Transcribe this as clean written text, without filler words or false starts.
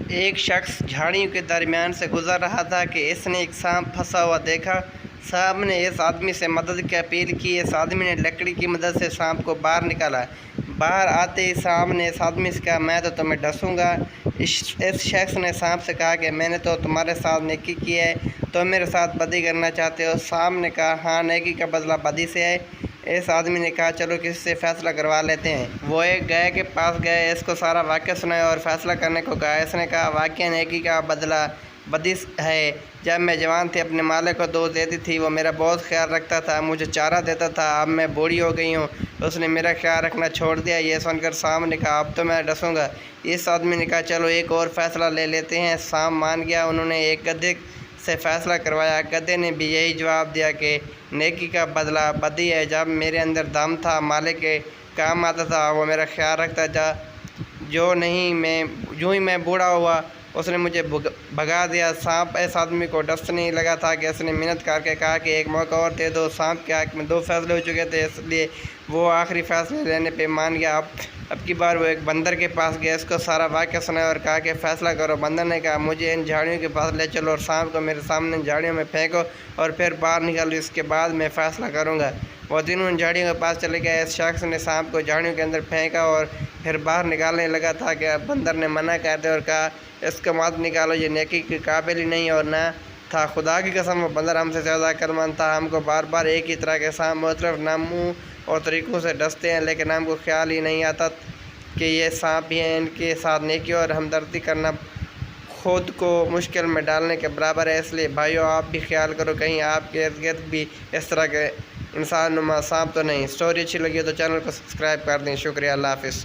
ایک شخص جھاڑیوں کے درمیان سے گزر رہا تھا کہ اس نے ایک سانپ پھنسا ہوا دیکھا۔ سانپ نے اس آدمی سے مدد کی اپیل کی۔ اس آدمی نے لکڑی کی مدد سے سانپ کو باہر نکالا۔ باہر آتے ہی سانپ نے اس آدمی سے کہا، میں تو تمہیں ڈسوں گا۔ اس شخص نے سانپ سے کہا کہ میں نے تو تمہارے ساتھ نیکی کی ہے، تم میرے ساتھ بدی کرنا چاہتے ہو؟ سانپ نے کہا، ہاں، نیکی کا بدلہ بدی سے ہے۔ اس آدمی نے کہا، چلو کسی سے فیصلہ کروا لیتے ہیں۔ وہ ایک گائے کے پاس گئے، اس کو سارا واقعہ سنایا اور فیصلہ کرنے کو کہا۔ اس نے کہا، واقعہ نیکی کا بدلہ بدی ہے۔ جب میں جوان تھی اپنے مالک کو دودھ دیتی تھی، وہ میرا بہت خیال رکھتا تھا، مجھے چارہ دیتا تھا۔ اب میں بوڑھی ہو گئی ہوں، اس نے میرا خیال رکھنا چھوڑ دیا۔ یہ سن کر سانپ نے کہا، اب تو میں ڈسوں گا۔ اس آدمی نے کہا، چلو ایک اور فیصلہ لے لیتے ہیں۔ سانپ مان گیا۔ انہوں نے ایک گدھے سے فیصلہ کروایا۔ گدھے نے بھی یہی جواب دیا کہ نیکی کا بدلہ بدی ہے۔ جب میرے اندر دم تھا، مالک کے کام آتا تھا، وہ میرا خیال رکھتا تھا۔ جو ہی میں بوڑھا ہوا، اس نے مجھے بھگا دیا۔ سانپ اس آدمی کو ڈسنے لگا تھا کہ اس نے منت کر کے کہا کہ ایک موقع اور دے دو۔ سانپ کے حق میں 2 فیصلے ہو چکے تھے، اس لیے وہ آخری فیصلے لینے پہ مان گیا۔ اب کی بار وہ ایک بندر کے پاس گیا، اس کو سارا واقعہ سنایا اور کہا کہ فیصلہ کرو۔ بندر نے کہا، مجھے ان جھاڑیوں کے پاس لے چلو اور سانپ کو میرے سامنے ان جھاڑیوں میں پھینکو اور پھر باہر نکالو، اس کے بعد میں فیصلہ کروں گا۔ وہ دونوں ان جھاڑیوں کے پاس چلے گئے۔ اس شخص نے سانپ کو جھاڑیوں کے اندر پھینکا اور پھر باہر نکالنے لگا تھا کہ بندر نے منع کر دیا اور کہا، اس کو مت نکالو، یہ نیکی کے قابل ہی نہیں اور نہ تھا۔ خدا کی قسم، وہ بندر ہم سے زیادہ عقلمند تھا۔ ہم کو بار بار ایک ہی طرح کے سانپ مختلف ناموں اور طریقوں سے ڈستے ہیں، لیکن ہم کو خیال ہی نہیں آتا کہ یہ سانپ بھی ہیں۔ ان کے ساتھ نیکی اور ہمدردی کرنا خود کو مشکل میں ڈالنے کے برابر ہے۔ اس لیے بھائیو، آپ بھی خیال کرو، کہیں آپ کے ارد گرد بھی اس طرح کے انسان نما سانپ تو نہیں۔ اسٹوری اچھی لگی ہو تو چینل کو سبسکرائب کر دیں۔ شکریہ، اللہ حافظ۔